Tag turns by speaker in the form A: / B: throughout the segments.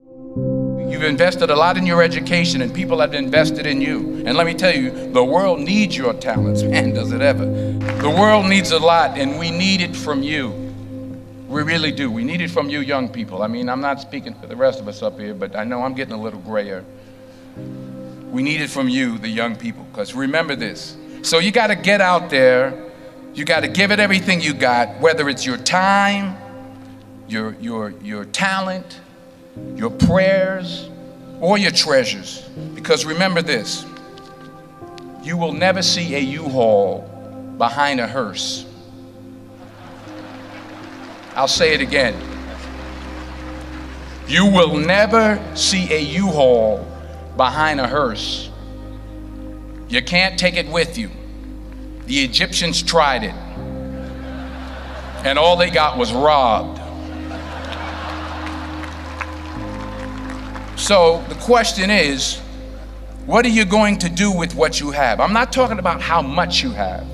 A: You've invested a lot in your education, and people have invested in you. And let me tell you, the world needs your talents. Man, does it ever. The world needs a lot, and we need it from you. We really do. We need it from you young people. I mean, I'm not speaking for the rest of us up here, but I know I'm getting a little grayer. We need it from you, the young people, because remember this. So you got to get out there. You got to give it everything you got, whether it's your time, your talent, your prayers, or your treasures. Because remember this, you will never see a U-Haul behind a hearse. I'll say it again. You will never see a U-Haul behind a hearse. You can't take it with you. The Egyptians tried it, and all they got was robbed. So the question is, what are you going to do with what you have? I'm not talking about how much you have.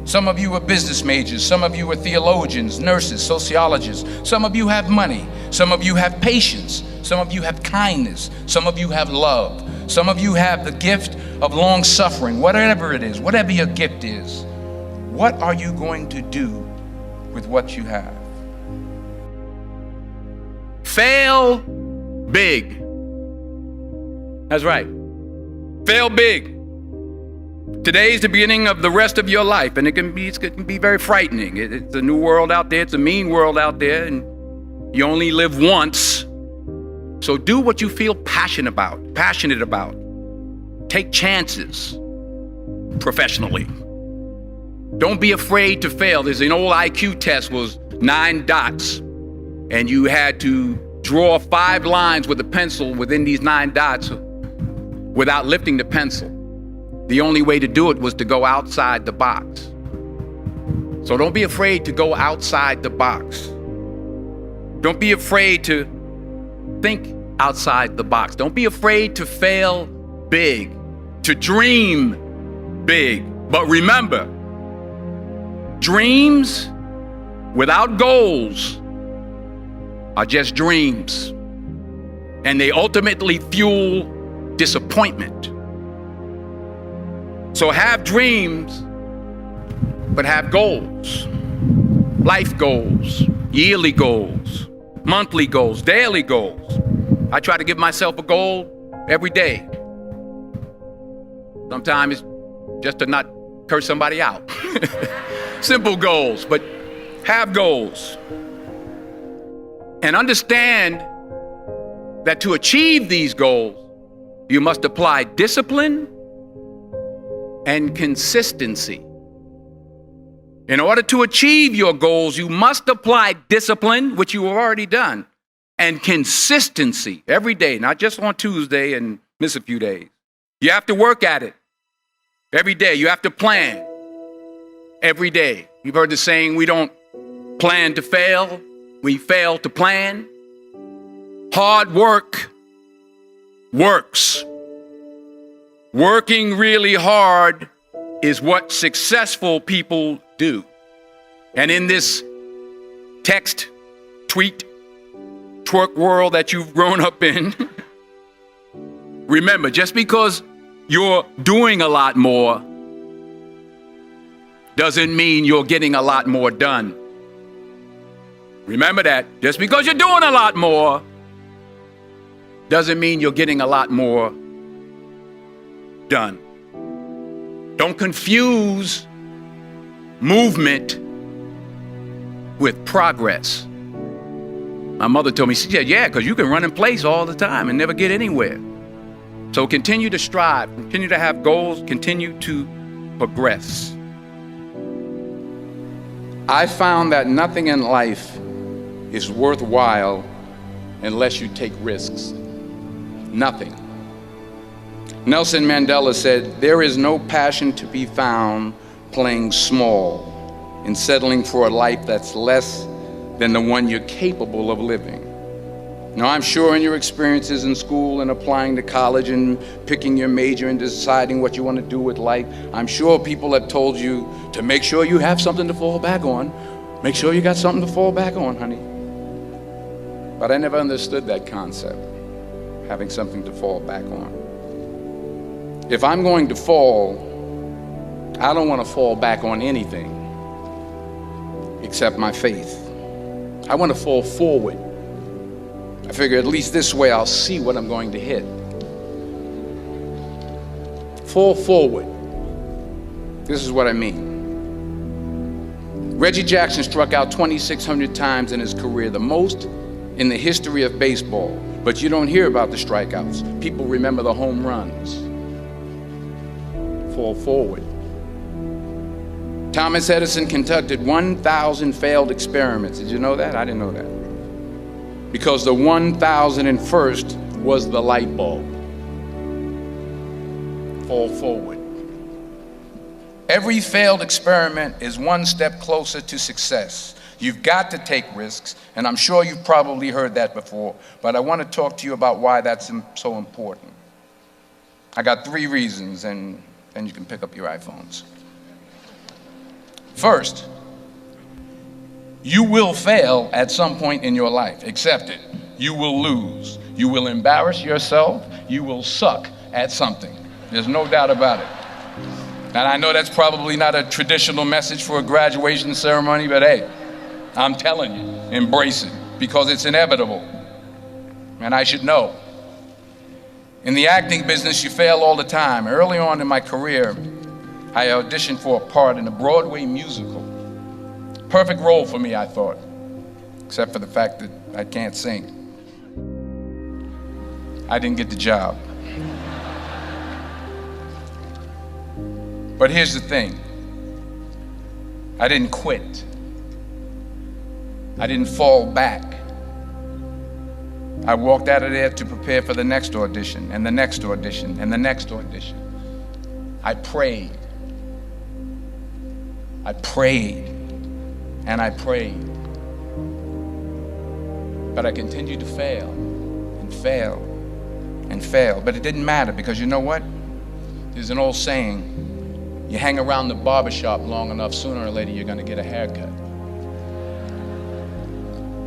A: Some of you are business majors, some of you are theologians, nurses, sociologists. Some of you have money, some of you have patience, some of you have kindness, some of you have love, some of you have the gift of long suffering. Whatever it is, whatever your gift is, what are you going to do with what you have?
B: Fail big. That's right. Fail big. Today's the beginning of the rest of your life, and it can be very frightening. It's a new world out there. It's a mean world out there, and you only live once. So do what you feel passionate about. Take chances professionally. Don't be afraid to fail. There's an old IQ test, was 9 dots, and you had to draw 5 lines with a pencil within these 9 dots without lifting the pencil. The only way to do it was to go outside the box. So don't be afraid to go outside the box. Don't be afraid to think outside the box. Don't be afraid to fail big, to dream big. But remember, dreams without goals are just dreams, and they ultimately fuel disappointment. So have dreams, but have goals. Life goals, yearly goals, monthly goals, daily goals. I try to give myself a goal every day. Sometimes it's just to not curse somebody out. Simple goals, but have goals. And understand that to achieve these goals, you must apply discipline and consistency. In order to achieve your goals, you must apply discipline, which you have already done, and consistency every day, not just on Tuesday and miss a few days. You have to work at it every day. You have to plan every day. You've heard the saying, we don't plan to fail, we fail to plan. Hard work works. Working really hard is what successful people do. And in this text, tweet, twerk world that you've grown up in, remember, just because you're doing a lot more doesn't mean you're getting a lot more done. Remember that. Just because you're doing a lot more doesn't mean you're getting a lot more done. Don't confuse movement with progress. My mother told me, she said, yeah, because you can run in place all the time and never get anywhere. So continue to strive, continue to have goals, continue to progress. I found that nothing in life is worthwhile unless you take risks. Nothing. Nelson Mandela said, there is no passion to be found playing small and settling for a life that's less than the one you're capable of living. Now, I'm sure in your experiences in school and applying to college and picking your major and deciding what you want to do with life, I'm sure people have told you to make sure you have something to fall back on. Make sure you got something to fall back on, honey.
A: But I never understood that concept, having something to fall back on. If I'm going to fall, I don't want to fall back on anything except my faith. I want to fall forward. I figure at least this way I'll see what I'm going to hit. Fall forward. This is what I mean. Reggie Jackson struck out 2,600 times in his career, the most in the history of baseball. But you don't hear about the strikeouts. People remember the home runs. Fall forward. Thomas Edison conducted 1,000 failed experiments. Did you know that? I didn't know that. Because the 1,001st was the light bulb. Fall forward. Every failed experiment is one step closer to success. You've got to take risks, and I'm sure you've probably heard that before, but I want to talk to you about why that's so important. I got 3 reasons, and then you can pick up your iPhones. First, you will fail at some point in your life. Accept it. You will lose. You will embarrass yourself. You will suck at something. There's no doubt about it. And I know that's probably not a traditional message for a graduation ceremony, but hey, I'm telling you, embrace it, because it's inevitable. And I should know. In the acting business, you fail all the time. Early on in my career, I auditioned for a part in a Broadway musical. Perfect role for me, I thought, except for the fact that I can't sing. I didn't get the job. But here's the thing. I didn't quit. I didn't fall back. I walked out of there to prepare for the next audition, and the next audition, and the next audition. I prayed. I prayed, and I prayed. But I continued to fail, and fail, and fail. But it didn't matter, because you know what? There's an old saying, you hang around the barbershop long enough, sooner or later you're going to get a haircut.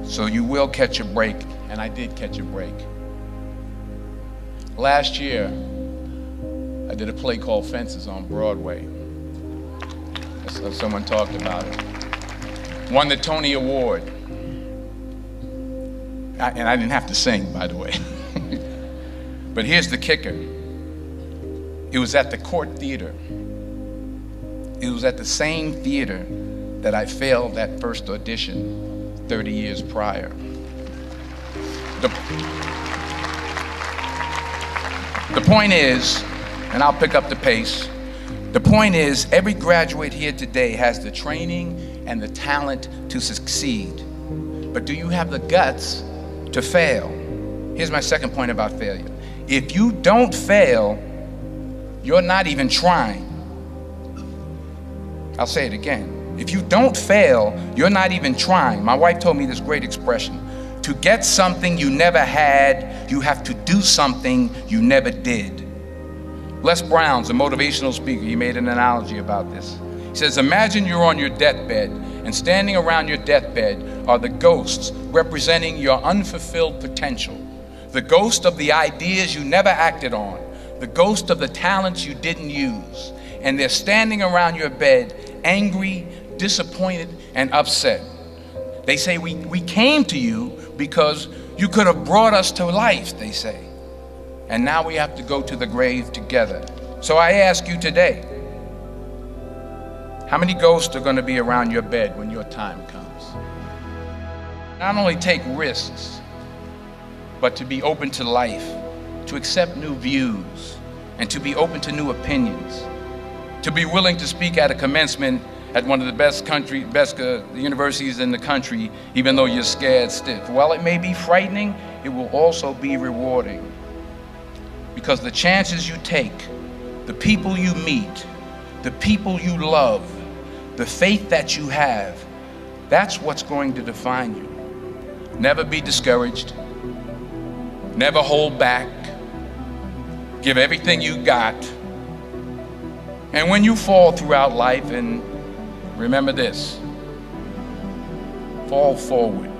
A: So you will catch a break, and I did catch a break. Last year, I did a play called Fences on Broadway. Someone talked about it. Won the Tony Award. And I didn't have to sing, by the way. But here's the kicker. It was at the Court Theater. It was at the same theater that I failed that first audition 30 years prior. The point is, and I'll pick up the pace, the point is, every graduate here today has the training and the talent to succeed. But do you have the guts to fail? Here's my second point about failure. If you don't fail, you're not even trying. I'll say it again. If you don't fail, you're not even trying. My wife told me this great expression. To get something you never had, you have to do something you never did. Les Brown's a motivational speaker. He made an analogy about this. He says, imagine you're on your deathbed, and standing around your deathbed are the ghosts representing your unfulfilled potential. The ghost of the ideas you never acted on. The ghost of the talents you didn't use. And they're standing around your bed, angry, disappointed, and upset. They say, we came to you because you could have brought us to life, they say. And now we have to go to the grave together. So I ask you today, how many ghosts are going to be around your bed when your time comes? Not only take risks, but to be open to life, to accept new views, and to be open to new opinions, to be willing to speak at a commencement at one of the best universities in the country, even though you're scared stiff. While it may be frightening, it will also be rewarding. Because the chances you take, the people you meet, the people you love, the faith that you have, that's what's going to define you. Never be discouraged. Never hold back. Give everything you got. And when you fall throughout life, and remember this, fall forward.